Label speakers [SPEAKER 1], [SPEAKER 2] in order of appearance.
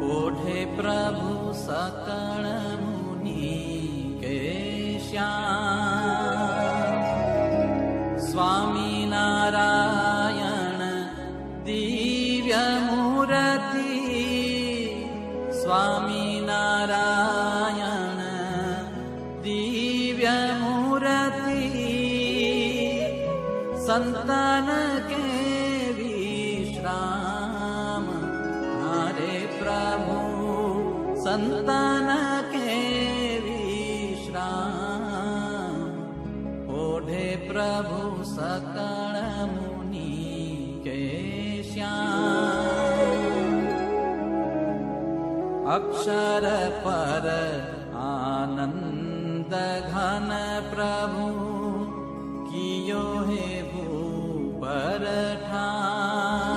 [SPEAKER 1] ओढ़े प्रभु सकल मुनि के श्याम। स्वामी नारायण दिव्य मूर्ति, स्वामी नारायण दिव्य मूर्ति, संतन के विश्राम। हरे प्रभु संतन के विश्राम, ओढ़े प्रभु सकल मुनि के श्याम। अक्षर पर आनंद घन प्रभु, कियो हे भूपर ठान।